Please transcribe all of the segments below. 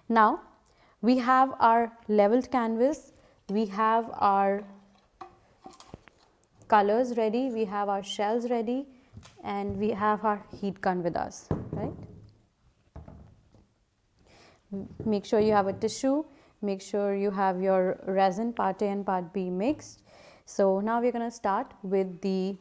Now we have our leveled canvas, we have our colors ready, we have our shells ready, and we have our heat gun with us, right? Make sure you have a tissue, make sure you have your resin part A and part B mixed. So now we're going to start with the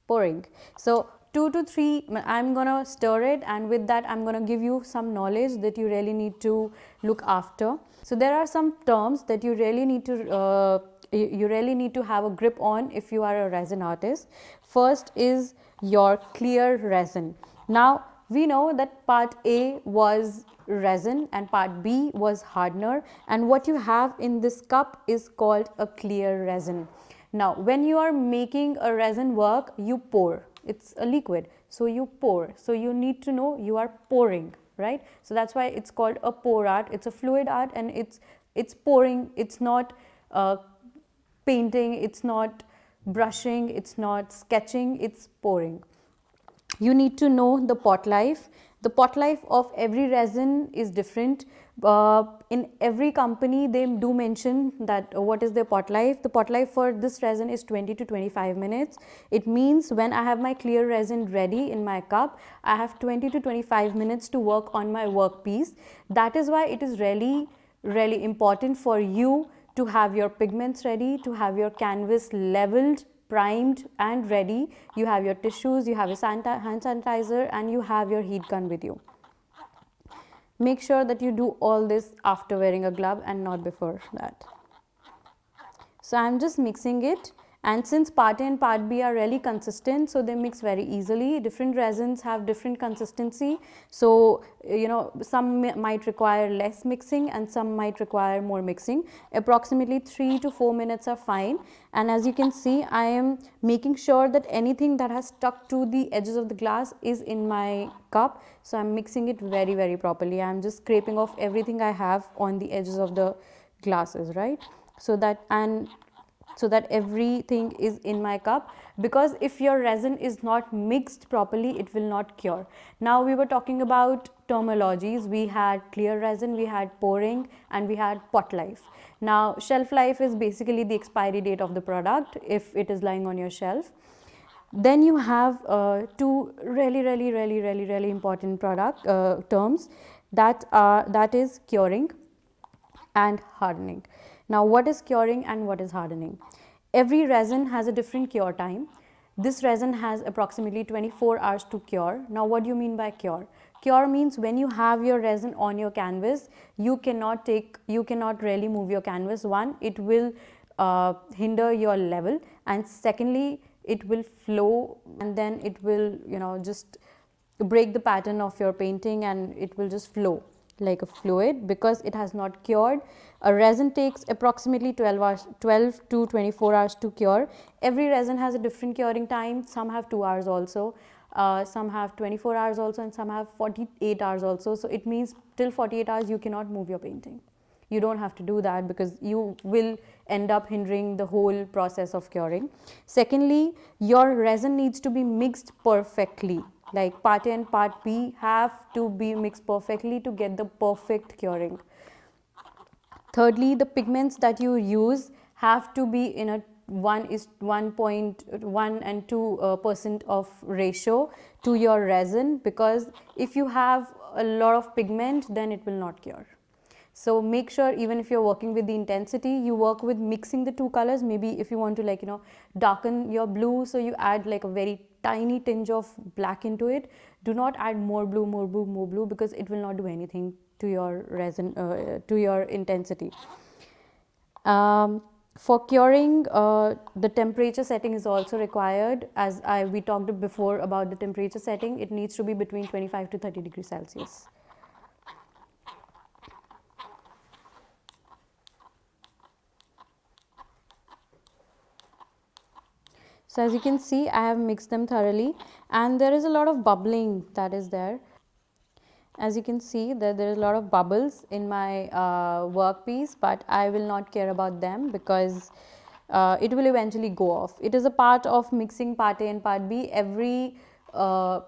pouring. So 2 to 3, I'm going to stir it, and with that I'm going to give you some knowledge that you really need to look after. So there are some terms that you really need to have a grip on if you are a resin artist. First is your clear resin. Now we know that part A was resin and part B was hardener, and what you have in this cup is called a clear resin. Now when you are making a resin work, you pour. It's a liquid, so you pour. So you need to know you are pouring, right? So that's why it's called a pour art. It's a fluid art, and it's pouring. It's not painting, it's not brushing, it's not sketching, it's pouring. You need to know the pot life. The pot life of every resin is different. In every company they do mention that what is their pot life. The pot life for this resin is 20 to 25 minutes. It means when I have my clear resin ready in my cup, I have 20 to 25 minutes to work on my workpiece. That is why it is really important for you to have your pigments ready, to have your canvas leveled, primed and ready. You have your tissues, you have your hand sanitizer, and you have your heat gun with you. Make sure that you do all this after wearing a glove and not before that. So I'm just mixing it, and since part A and part B are really consistent, so they mix very easily. Different resins have different consistency, so some might require less mixing and some might require more mixing. Approximately 3 to 4 minutes are fine, and as you can see, I am making sure that anything that has stuck to the edges of the glass is in my cup. So I'm mixing it very properly. I'm just scraping off everything I have on the edges of the glasses, right? So that everything is in my cup, because if your resin is not mixed properly, it will not cure. Now we were talking about terminologies. We had clear resin, we had pouring, and we had pot life. Now shelf life is basically the expiry date of the product if it is lying on your shelf. Then you have two really important product terms, that is curing and hardening. Now what is curing and what is hardening? Every resin has a different cure time. This resin has approximately 24 hours to cure. Now what do you mean by cure? Cure means when you have your resin on your canvas, you cannot really move your canvas. One, it will hinder your level, and secondly, it will flow, and then it will just break the pattern of your painting, and it will just flow like a fluid because it has not cured. A resin takes approximately 12 to 24 hours to cure. Every resin has a different curing time. Some have 2 hours also, some have 24 hours also, and some have 48 hours also. So it means till 48 hours you cannot move your painting. You don't have to do that because you will end up hindering the whole process of curing. Secondly, your resin needs to be mixed perfectly. Like part A and part B have to be mixed perfectly to get the perfect curing. Thirdly, the pigments that you use have to be in a 1:1.1 and 2% of ratio to your resin, because if you have a lot of pigment, then it will not cure. So make sure, even if you're working with the intensity, you work with mixing the two colors. Maybe if you want to darken your blue, so you add like a very tiny tinge of black into it. Do not add more blue because it will not do anything to your resin, to your intensity. For curing, the temperature setting is also required. As we talked before about the temperature setting, it needs to be between 25 to 30 degrees Celsius. So as you can see, I have mixed them thoroughly, and there is a lot of bubbling that is there. As you can see, there is a lot of bubbles in my workpiece, but I will not care about them because it will eventually go off. It is a part of mixing part A and part B. Every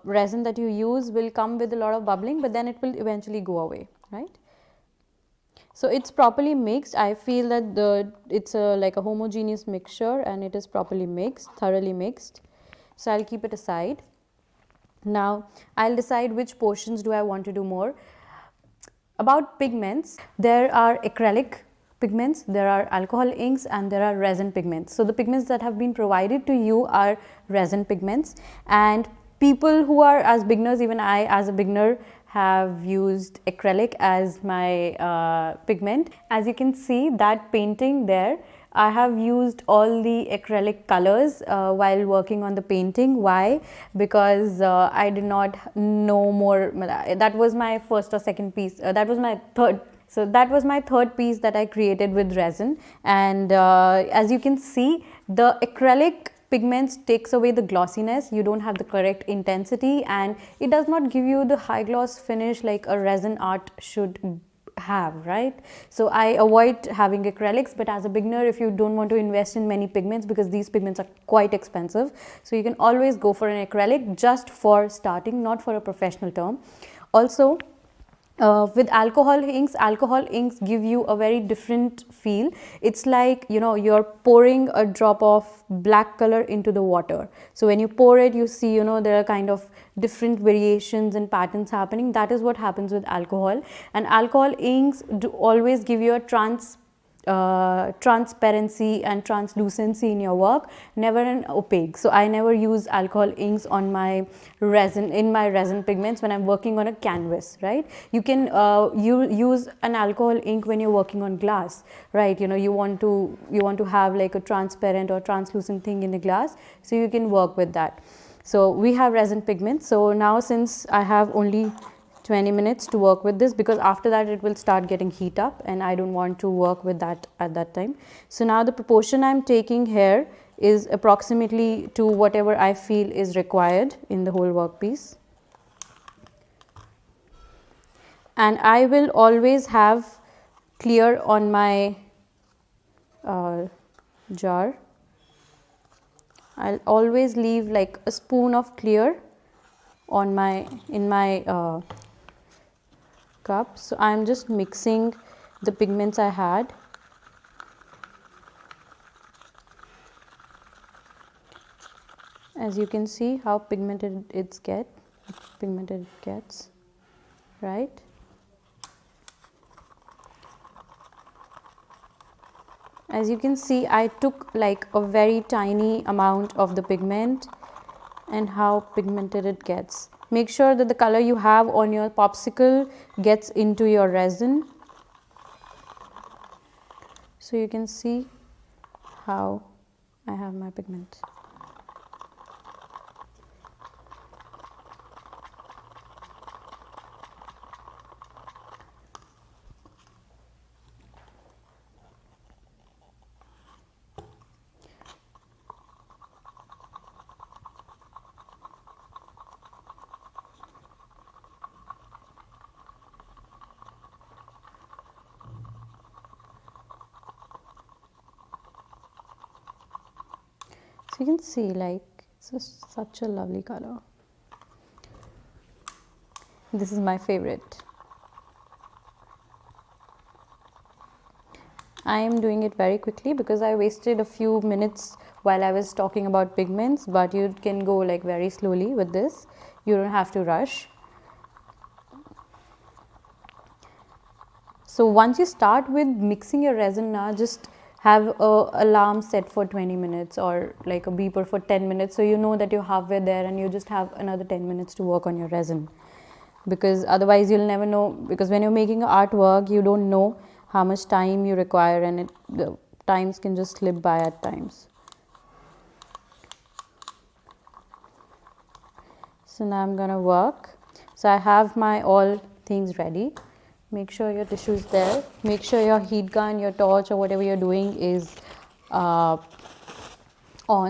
resin that you use will come with a lot of bubbling, but then it will eventually go away, right? So it's properly mixed. I feel that it's like a homogeneous mixture and it is properly mixed, thoroughly mixed. So I'll keep it aside. Now I'll decide which portions do I want to do more. About pigments, there are acrylic pigments, there are alcohol inks, and there are resin pigments. So the pigments that have been provided to you are resin pigments, and people who are as beginners, even I as a beginner, have used acrylic as my pigment. As you can see that painting there, I have used all the acrylic colors while working on the painting. Why? Because I did not know more. That was my first or second piece. That was my third. So that was my third piece that I created with resin. And as you can see, the acrylic pigments takes away the glossiness. You don't have the correct intensity, and it does not give you the high gloss finish like a resin art should have, right? So I avoid having acrylics, but as a beginner, if you don't want to invest in many pigments, because these pigments are quite expensive, so you can always go for an acrylic just for starting, not for a professional term. Also, with alcohol inks give you a very different feel. It's like, you know, you're pouring a drop of black color into the water. So when you pour it, you see, you know, there are kind of different variations and patterns happening. That is what happens with alcohol. And alcohol inks do always give you a transparency and translucency in your work, never an opaque. So I never use alcohol inks on my resin, in my resin pigments when I'm working on a canvas, right? You can you use an alcohol ink when you're working on glass, right? You know, you want to have like a transparent or translucent thing in the glass, so you can work with that. So we have resin pigments. So now, since I have only 20 minutes to work with this, because after that it will start getting heat up and I don't want to work with that at that time. So now the proportion I'm taking here is approximately to whatever I feel is required in the whole workpiece. And I will always have clear on my jar. I'll always leave like a spoon of clear on in my cup. So I am just mixing the pigments I had. As you can see how pigmented it gets, right? As you can see, I took like a very tiny amount of the pigment, and how pigmented it gets. Make sure that the color you have on your popsicle gets into your resin. So you can see how I have my pigment. So you can see like it's such a lovely color. This is my favorite. I am doing it very quickly because I wasted a few minutes while I was talking about pigments, but you can go like very slowly with this. You don't have to rush. So once you start with mixing your resin, now just have a alarm set for 20 minutes or like a beeper for 10 minutes, so you know that you're halfway there and you just have another 10 minutes to work on your resin. Because otherwise you'll never know, because when you're making artwork you don't know how much time you require, and the times can just slip by at times. So now I'm gonna work. So I have my all things ready. Make sure your tissue is there. Make sure your heat gun, your torch, or whatever you're doing is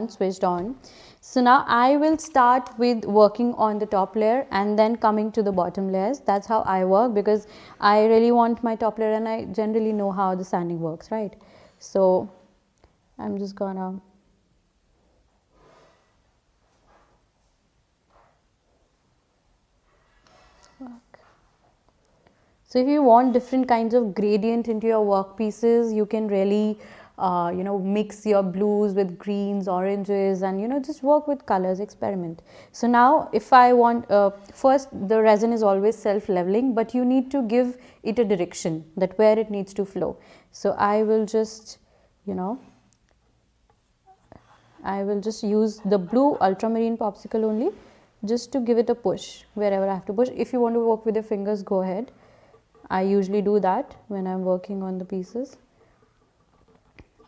switched on. So now I will start with working on the top layer and then coming to the bottom layers. That's how I work, because I really want my top layer and I generally know how the sanding works, right? So I'm just gonna work. So if you want different kinds of gradient into your work pieces, you can really mix your blues with greens, oranges, and just work with colors, experiment. So now if I want, first the resin is always self-leveling, but you need to give it a direction that where it needs to flow. So I will just use the blue ultramarine popsicle only, just to give it a push wherever I have to push. If you want to work with your fingers, go ahead. I usually do that when I'm working on the pieces.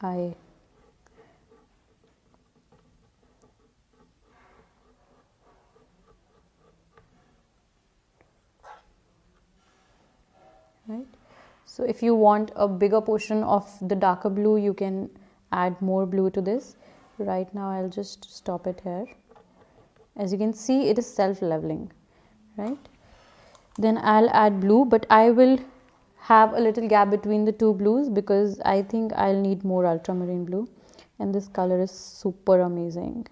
Right. So if you want a bigger portion of the darker blue, you can add more blue to this. Right now I'll just stop it here. As you can see, it is self-leveling, right? Then I'll add blue, but I will have a little gap between the two blues because I think I'll need more ultramarine blue, and this color is super amazing.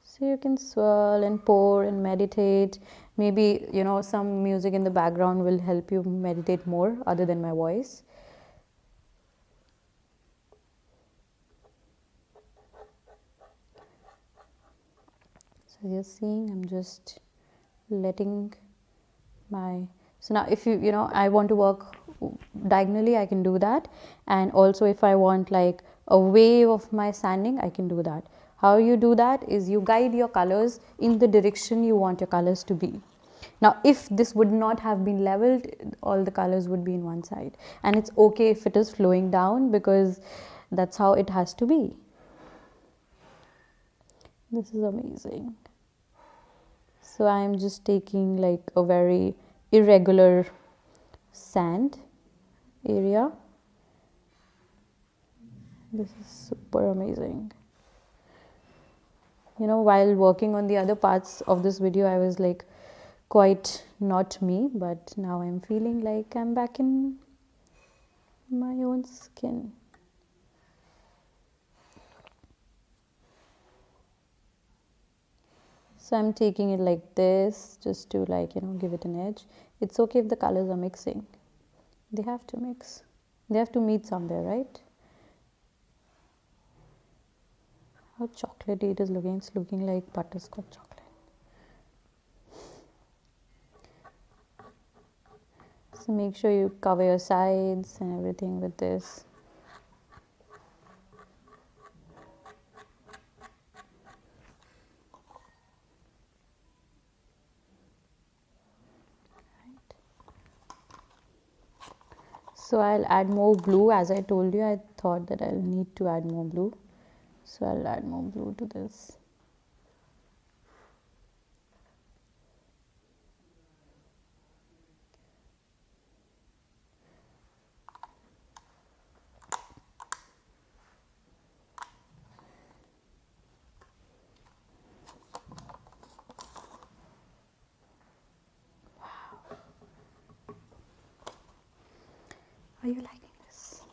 So you can swirl and pour and meditate. Maybe some music in the background will help you meditate more other than my voice. So you're seeing, I'm just letting my, so now if I want to work diagonally, I can do that. And also if I want like a wave of my sanding, I can do that. How you do that is you guide your colors in the direction you want your colors to be. Now if this would not have been leveled, all the colors would be in one side, and it's okay if it is flowing down because that's how it has to be. This is amazing. So I am just taking like a very irregular sand area. This is super amazing. While working on the other parts of this video, I was like quite not me, but now I'm feeling like I'm back in my own skin. So I'm taking it like this just to give it an edge. It's okay if the colors are mixing. They have to mix. They have to meet somewhere, right? How chocolatey it is looking. It's looking like butterscotch chocolate. So make sure you cover your sides and everything with this. So I'll add more blue. As I told you, I thought that I'll need to add more blue. So I'll add more blue to this. Are you liking this?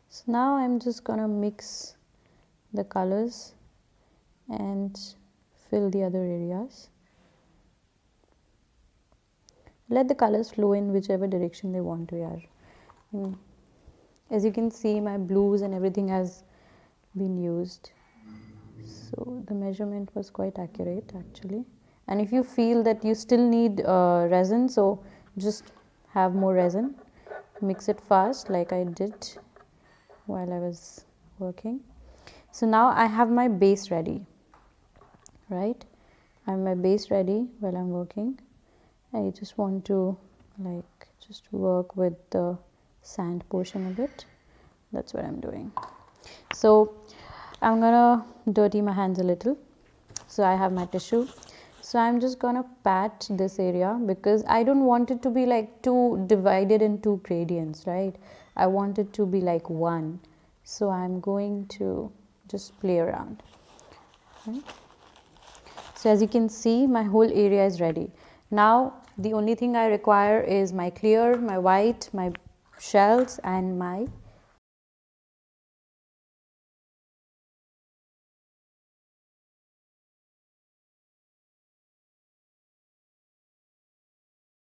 So now I'm just gonna mix the colors and fill the other areas. Let the colors flow in whichever direction they want to, yeah. As you can see, my blues and everything has been used. So the measurement was quite accurate actually. And if you feel that you still need resin, so just have more resin, mix it fast like I did while I was working. So now I have my base ready, right? I have my base ready while I'm working. I just want to just work with the sand portion a bit. That's what I'm doing. So I'm gonna dirty my hands a little. So I have my tissue. So I'm just gonna pat this area because I don't want it to be like too divided in two gradients, right? I want it to be like one. So I'm going to just play around. Right? So as you can see, my whole area is ready. Now the only thing I require is my clear, my white, my shells and my